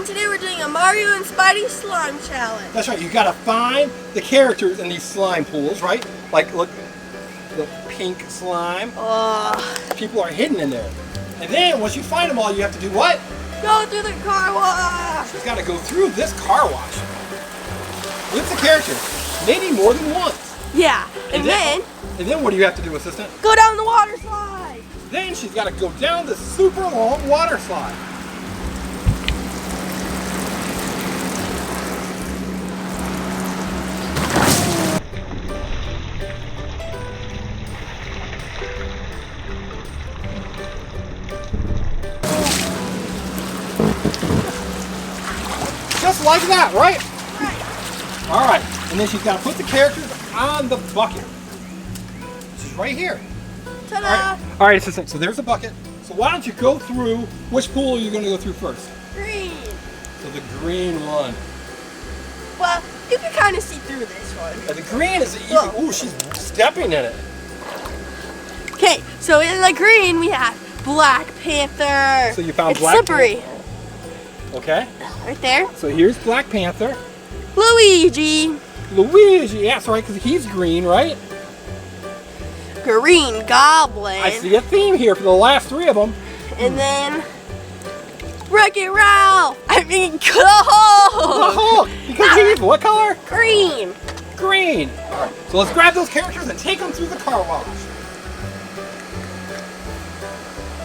today we're doing a Mario and Spidey slime challenge. That's right, you gotta find the characters in these slime pools, right? Like, look, the pink slime. People are hidden in there. And then, once you find them all, you have to do what? Go through the car wash. She's gotta go through this car wash with the characters, maybe more than once. Yeah, and then what do you have to do, assistant? go down the water slide. Then she's gotta go down this super long water slide. Just like that, right? Right. All right, and then she's got to put the characters on the bucket. She's right here. Ta-da! All right, assistant, so there's a bucket. So why don't you go through, which pool are you going to go through first? Green. So the green one. Well, you can kind of see through this one. The green is easy. Whoa. Ooh, she's stepping in it. Okay, so in the green we have Black Panther. So you found it's Black slippery. Panther. Okay. Right there. So here's Black Panther. Luigi. Luigi, yeah, that's right, because he's green, right? Green Goblin. I see a theme here for the last three of them. And then Wreck-It Ralph. I mean, The Hulk. Hulk, because he's what color? Green. Green. All right, so let's grab those characters and take them through the car wash.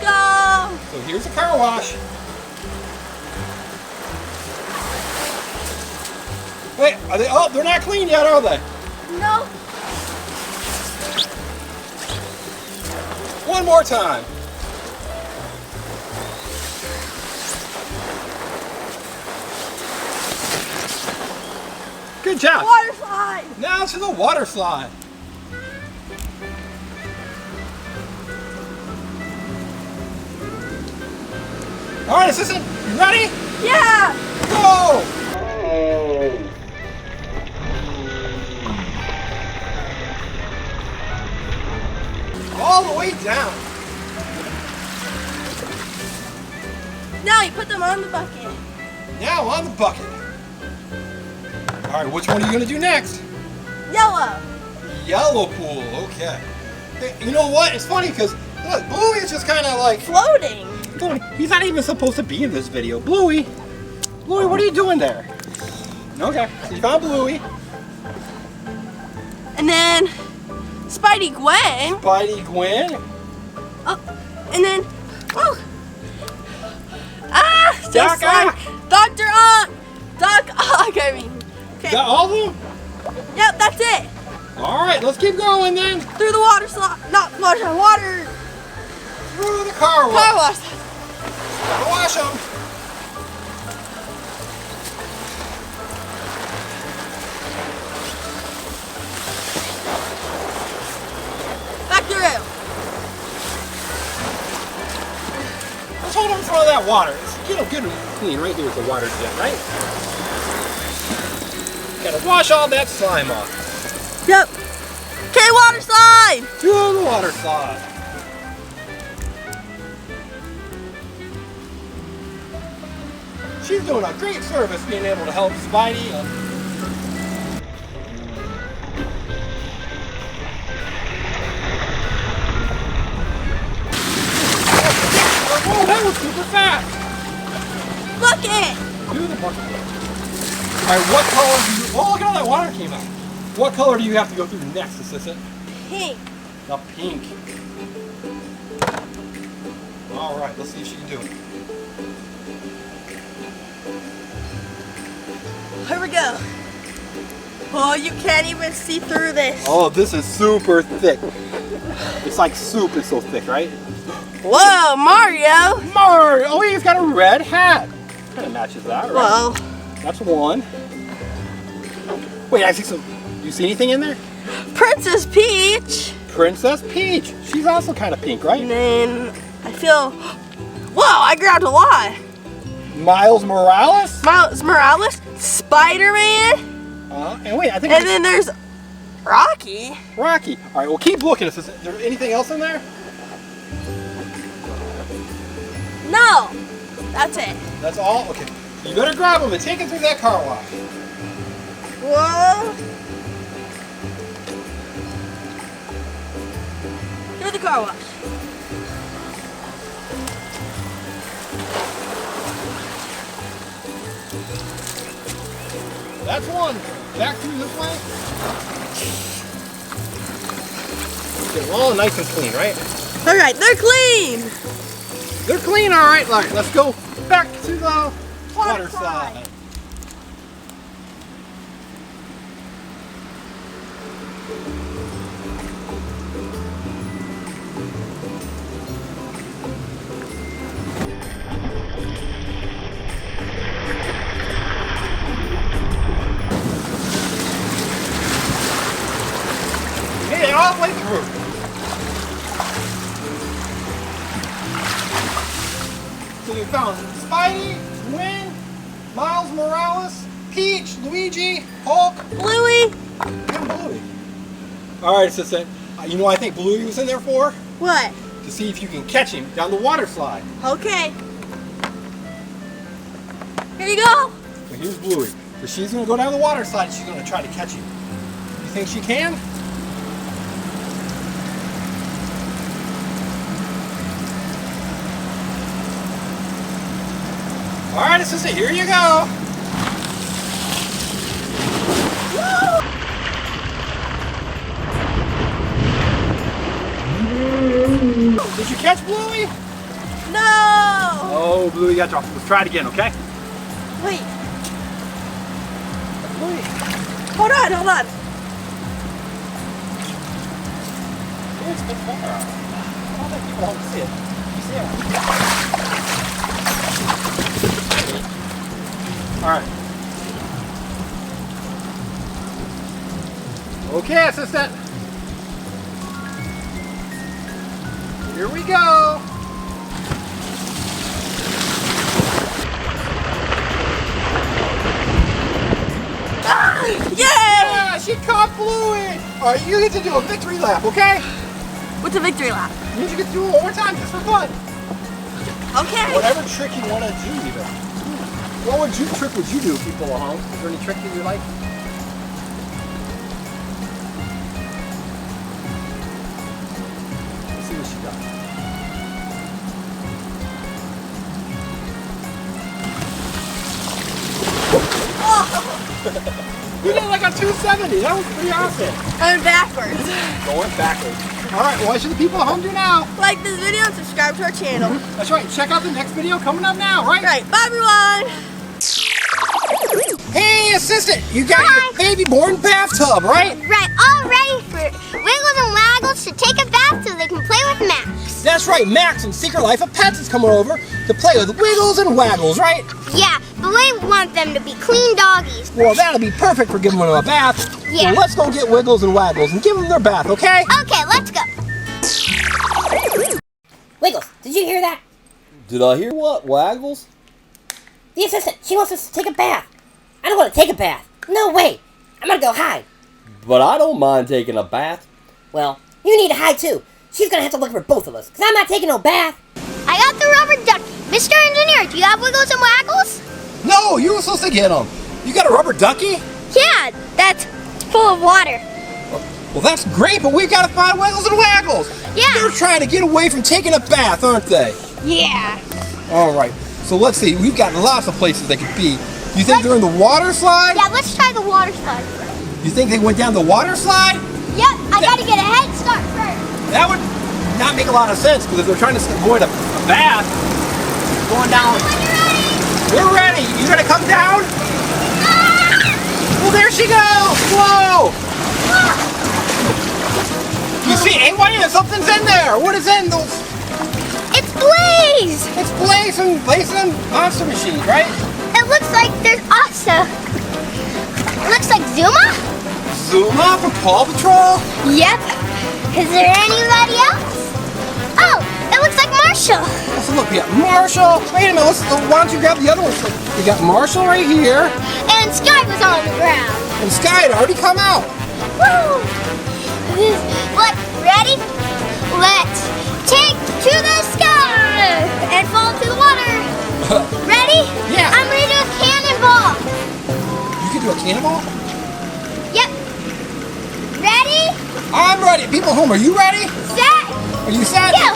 Go. So here's the car wash. Wait, are they? Oh, they're not clean yet, are they? No. One more time. Good job. Water slide. Now to the water slide. All right, assistant, you ready? Yeah. Go! All the way down. Now you put them on the bucket. Now on the bucket. All right, which one are you gonna do next? Yellow. Yellow pool, okay. Hey, you know what? It's funny because look, Bluey is just kind of like Floating. he's not even supposed to be in this video. Bluey, what are you doing there? Okay, so you found Bluey. And then Spidey Gwen. Spidey Gwen. Oh, and then so Doc slack. Ock. Dr. Ock. Doc Ock, I mean. Okay. Got all of them? Yep, that's it. All right, let's keep going then. Through the water slide. Not water slide, water. Through the car wash. Car wash. Gotta wash them. Back through. Let's hold them in front of that water. It's, good and clean. Right here is the water jet, right? Gotta wash all that slime off. Yep. Okay, water slide. To the water slide. She's doing a great service being able to help Spidey. Oh, that was super fast. Bucket. Do the bucket. All right, what color do you... Oh, look at all that water came out. What color do you have to go through next, assistant? Pink. The pink. All right, let's see if she can do it. Here we go. Oh, you can't even see through this. Oh, this is super thick. It's like soup, it's so thick, right? Whoa, Mario. Mario! Oh, he's got a red hat. Kind of matches that, right? Well, That's one. Wait, I see some... Do you see anything in there? Princess Peach. Princess Peach. She's also kind of pink, right? And then I feel... Whoa, I grabbed a lot. Miles Morales? Miles Morales. Spider-Man. And wait, I think... And then there's Rocky. Rocky. All right, well, keep looking. Is there anything else in there? No, that's it. That's all? Okay. You better grab him and take him through that car wash. Whoa. Through the car wash. That's one. Back through this way. Okay, well, all nice and clean, right? All right, they're clean. They're clean, all right. Let's go back to the water slide. Made it all the way through. So we found Spidey, Gwen, Miles Morales, Peach, Luigi, Hulk, Bluey. and Bluey. All right, assistant. You know what I think Bluey was in there for? What? To see if you can catch him down the water slide. Okay. Here you go. So here's Bluey. So she's going to go down the water slide and she's going to try to catch him. You think she can? All right, assistant, here you go. Did you catch Bluey? No. Oh, Bluey got dropped. Let's try it again, okay? Wait. Bluey. Hold on. It's been far. I don't think people want to see it. You see it? All right. Okay, assistant. Here we go. Yay! Yeah, she caught Bluey. All right, you get to do a victory lap, okay? What's a victory lap? Means you get to do it one more time just for fun. Okay. Whatever trick you want to do, even. What trick would you do, people at home? Is there any trick that you like? Let's see what she does. You did like a 270. That was pretty awesome. I'm backwards. Going backwards. All right, what should the people at home do now? Like this video and subscribe to our channel. That's right. Check out the next video coming up now, right? Right. Bye, everyone. Hey, assistant, you got your baby born bathtub, right? Right, all ready for Wiggles and Waggles to take a bath so they can play with Max. That's right. Max from Secret Life of Pets is coming over to play with Wiggles and Waggles, right? Yeah, but we want them to be clean doggies. Well, that'll be perfect for giving them a bath. Yeah. So let's go get Wiggles and Waggles and give them their bath, okay? Okay, let's go. Wiggles, did you hear that? Did I hear what? Waggles? The assistant, she wants us to take a bath. I don't want to take a bath. No way. I'm going to go hide. But I don't mind taking a bath. Well, you need to hide too. She's going to have to look for both of us, because I'm not taking no bath. I got the rubber ducky. Mr. Engineer, do you have Wiggles and Waggles? No, you were supposed to get them. You got a rubber ducky? Yeah, that's full of water. Well, that's great, but we've got to find Wiggles and Waggles. Yeah. They're trying to get away from taking a bath, aren't they? Yeah. All right. So let's see. We've got lots of places they could be. You think they're in the water slide? Yeah, let's try the water slide first. You think they went down the water slide? Yep, I got to get a head start first. That would not make a lot of sense because if they're trying to avoid a bath, going down. When you're ready. We're ready. You gonna come down? Well, there she goes. Whoa! You see, hey, wait, something's in there. What is in those? It's Blaze. It's Blaze and monster machines, right? It looks like there's also. It looks like Zuma? Zuma from Paw Patrol? Yep. Is there anybody else? Oh, it looks like Marshall. Let's look. We got Marshall. Wait a minute. Why don't you grab the other one? We got Marshall right here. And Sky was on the ground. And Sky had already come out. Woo! What? Ready? Let's take to the sky and fall to the water. Ready? Yeah. I'm ready to animal? Yep. Ready? I'm ready. People home, are you ready? Set. Are you set? Go.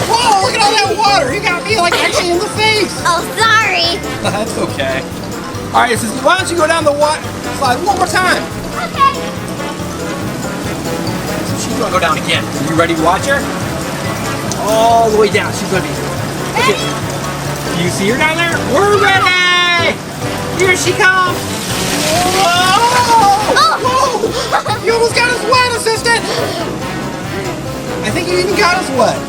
Whoa, look at all that water. You got me like actually in the face. Oh, sorry. That's okay. All right, so why don't you go down the water slide one more time? Okay. So she's gonna go down again. Are you ready to watch her? All the way down. She's gonna be. Ready? Do you see her down there? We're ready! Here she comes! Whoa! Whoa! You almost got us wet, assistant! I think you even got us wet.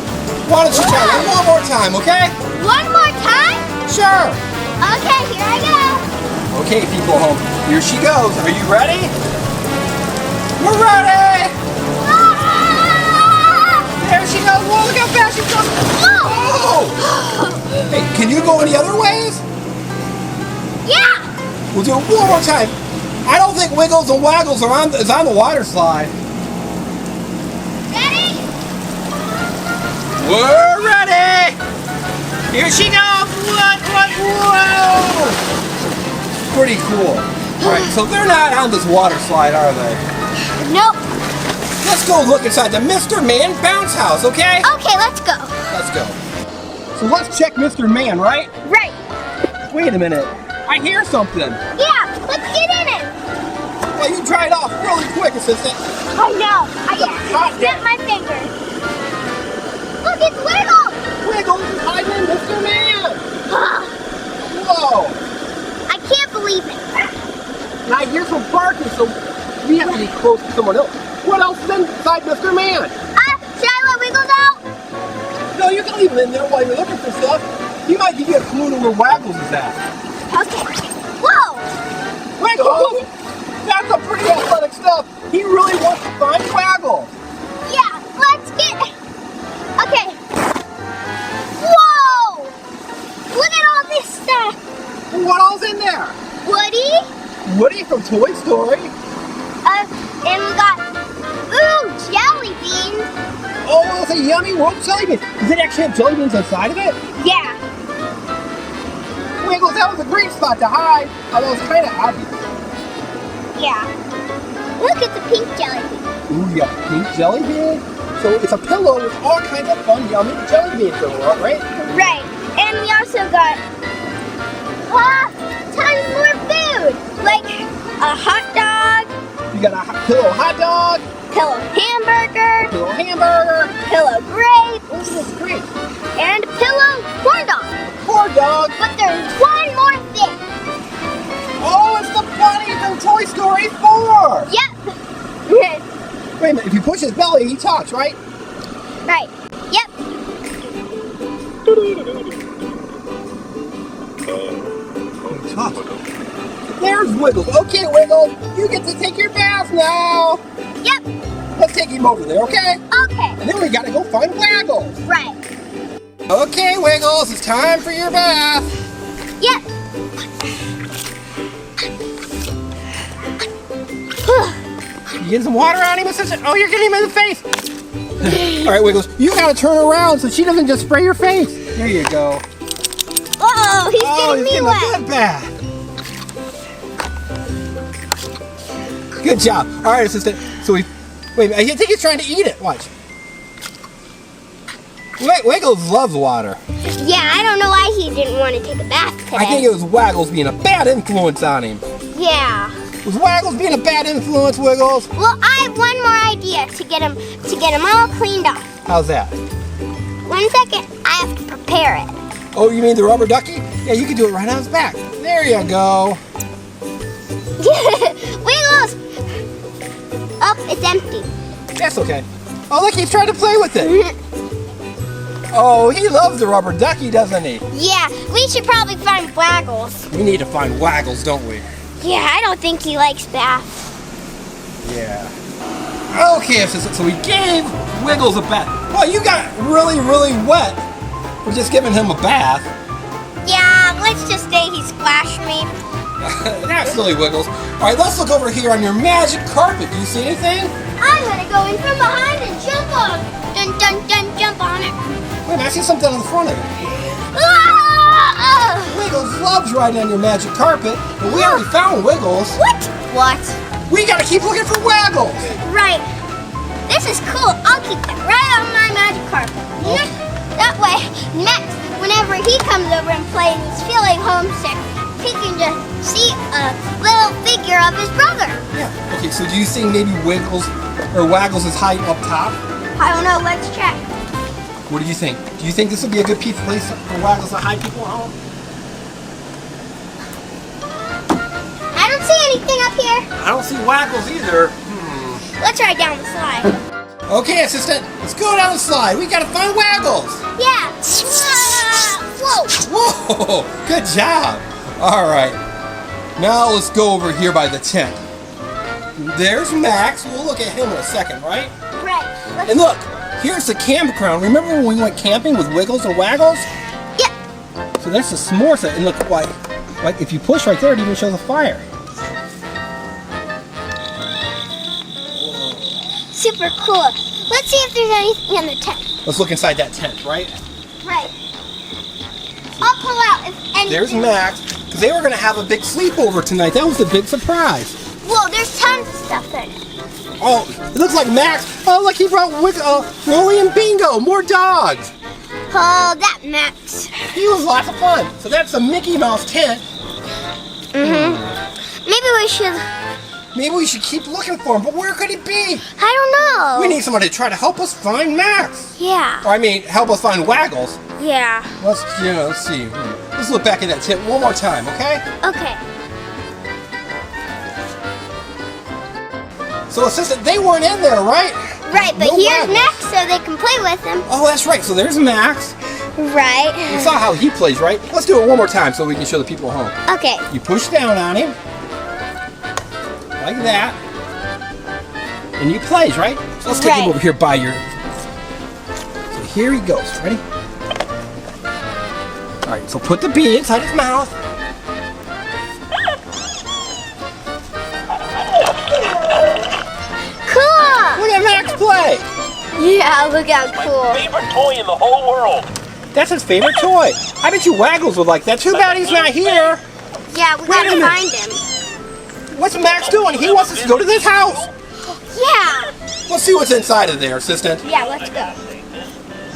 Why don't you try it one more time, okay? One more time? Sure. Okay, here I go. Okay, people home. Here she goes. Are you ready? We're ready! Ah! There she goes. Whoa, look how fast she's going. Whoa! Oh! Hey, can you go any other ways? Yeah! We'll do it one more time. I don't think Wiggles and Waggles is on the water slide. Ready? We're ready! Here she goes! Whoa! Pretty cool. Alright, so they're not on this water slide, are they? Nope. Let's go look inside the Mr. Man bounce house, okay? Okay, let's go. Let's go. So let's check Mr. Man, right? Right. Wait a minute. I hear something. Yeah, let's get in it. Well, you dried off really quick, assistant. I know. I snapped my finger. Look, it's Wiggles. Wiggles is hiding in Mr. Man. Whoa. I can't believe it. And I hear some barking, so we have to be close to someone else. What else is inside Mr. Man? Should I let Wiggles out? No, you can leave him in there while you're looking for stuff. He might give you a clue to where Waggles is at. Okay. Whoa. Wiggles! That's a pretty athletic stuff. He really wants to find Waggles. Yeah, let's get... Okay. Whoa! Look at all this stuff. What all's in there? Woody. Woody from Toy Story. And we got... Ooh, jelly beans. Oh, it's a yummy rope jelly bean. Does it actually have jelly beans inside of it? Yeah. Wiggles, that was a great spot to hide. Although it's kind of obvious. Yeah. Look at the pink jelly bean. Ooh, yeah, pink jelly bean. So it's a pillow with all kinds of fun, yummy jelly beans going on, right? Right. And we also got tons more food. Like a hot dog, You got a pillow hot dog, pillow hamburger, pillow hamburger. pillow grape, Oh, that's great. and pillow corn dog. Corn dog. But there's one more thing. Oh, it's the bunny from Toy Story 4. Yep. Wait a minute, if you push his belly, he talks, right? Right. Yep. He talks. There's Wiggles. Okay, Wiggles, you get to take your bath now. Yep. Let's take him over there, okay? Okay. And then we gotta go find Waggles. Right. Okay, Wiggles, it's time for your bath. Yep. You getting some water on him, assistant? Oh, you're getting him in the face. All right, Wiggles, you gotta turn around so she doesn't just spray your face. There you go. Uh-oh, he's Oh, getting he's me getting wet. a good bath. Good job. All right, assistant. So wait a minute, I think he's trying to eat it. Watch. Wiggles loves water. Yeah, I don't know why he didn't want to take a bath today. I think it was Waggles being a bad influence on him. Yeah. Was Waggles being a bad influence, Wiggles? Well, I have one more idea to get him all cleaned up. How's that? 1 second, I have to prepare it. Oh, you mean the rubber ducky? Yeah, you can do it right on his back. There you go. Wiggles! Oh, it's empty. That's okay. Oh, look, he's trying to play with it. Oh, he loves the rubber ducky, doesn't he? Yeah, we should probably find Waggles. We need to find Waggles, don't we? Yeah, I don't think he likes baths. Yeah. Okay, so we gave Wiggles a bath. Well, you got really, really wet for just giving him a bath. Yeah, let's just say he splashed me. That's silly, Wiggles. All right, let's look over here on your magic carpet. Do you see anything? I'm gonna go in from behind and jump on it. Dun dun dun, jump on it. Wait, I see something on the front of it. Ah! Wiggles loves riding on your magic carpet, but we already found Wiggles. What? We gotta keep looking for Waggles. Right. This is cool. I'll keep it right on my magic carpet. That way, next, whenever he comes over and plays and he's feeling homesick, he can just see a little figure of his brother. Yeah. Okay, so do you think maybe Wiggles or Waggles is hiding up top? I don't know. Let's check. What do you think? Do you think this would be a good place for Waggles to hide people at home? I don't see anything up here. I don't see Waggles either. Let's ride down the slide. Okay, assistant, let's go down the slide. We gotta find Waggles. Yeah. Whoa. Whoa, good job. All right, now let's go over here by the tent. There's Max. We'll look at him in a second, right? Right. And look, here's the campground. Remember when we went camping with Wiggles and Waggles? Yep. So there's the s'more set, and look, like if you push right there, it even shows a fire. Super cool. Let's see if there's anything in the tent. Let's look inside that tent, right? Right. I'll pull out if anything. There's Max, because they were going to have a big sleepover tonight. That was the big surprise. Whoa, there's tons of stuff in it. Oh, it looks like Max. Oh, look, he brought Rolly and Bingo, more dogs. Oh, that Max. He was lots of fun. So that's a Mickey Mouse tent. Maybe we should keep looking for him, but where could he be? I don't know. We need somebody to try to help us find Max. Yeah. Or, I mean, help us find Waggles. Yeah. Let's see. Let's look back in that tent one more time, okay? Okay. So, assistant, they weren't in there, right? Right, but No here's Waggles. Max so they can play with him. Oh, that's right. So there's Max. Right. You saw how he plays, right? Let's do it one more time so we can show the people at home. Okay. You push down on him. Like that. And he plays, right? So let's take him Right. over here by your... So here he goes. Ready? Alright, so put the bee inside his mouth. Cool. Look at Max play. Yeah, look how cool. Favorite toy in the whole world. That's his favorite toy. I bet you Waggles would like that. Too bad he's not here. Yeah, we Wait a gotta minute. find him. What's Max doing? He wants us to go to this house. Yeah. Let's see what's inside of there, assistant. Yeah, let's go.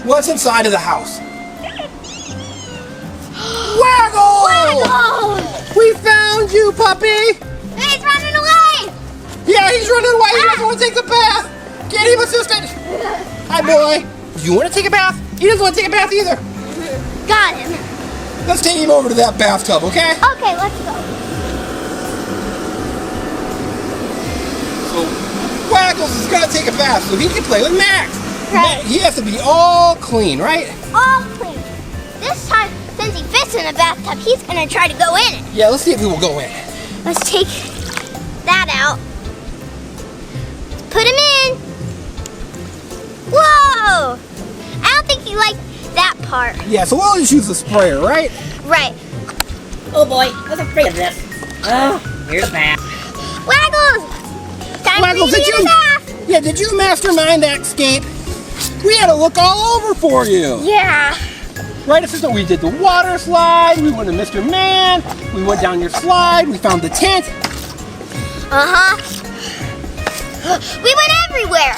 What's inside of the house? Waggles! Waggles! We found you, puppy! He's running away! Yeah, he's running away. He doesn't want to take the bath. Get him, assistant. Hi, boy. Do you want to take a bath? He doesn't want to take a bath either. Got him. Let's take him over to that bathtub, okay? Okay, let's go. So, Waggles is going to take a bath so he can play with Max. Right. He has to be all clean, right? All clean. This time, since he fits in the bathtub, he's gonna try to go in it. Yeah, let's see if he will go in. Let's take that out. Put him in. Whoa! I don't think he liked that part. Yeah, so we'll just use the sprayer, right? Right. Oh boy, I was afraid of this. Oh, here's the bath. Waggles! Time Waggles, for you to get a bath. Yeah, did you mastermind that escape? We had to look all over for you. Yeah. Right, assistant? We did the water slide, we went to Mr. Man, we went down your slide, we found the tent. Uh-huh. We went everywhere.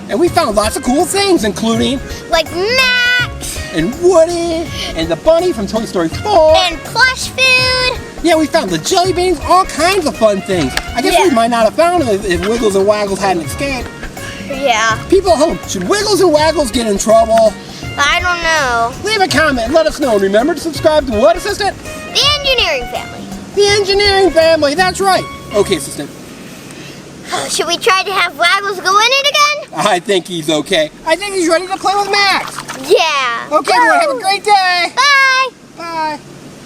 And we found lots of cool things, including Like Max and Woody and the bunny from Toy Story 4. and plush food. Yeah, we found the jelly beans, all kinds of fun things. I guess Yeah. we might not have found them if Wiggles and Waggles hadn't escaped. Yeah. People at home, should Wiggles and Waggles get in trouble? I don't know. Leave a comment and let us know. And remember to subscribe to what, assistant? The Engineering Family. The Engineering Family, that's right. Okay, assistant. Should we try to have Waggles go in it again? I think he's okay. I think he's ready to play with Max. Yeah. Okay, everyone, have a great day. Bye. Bye.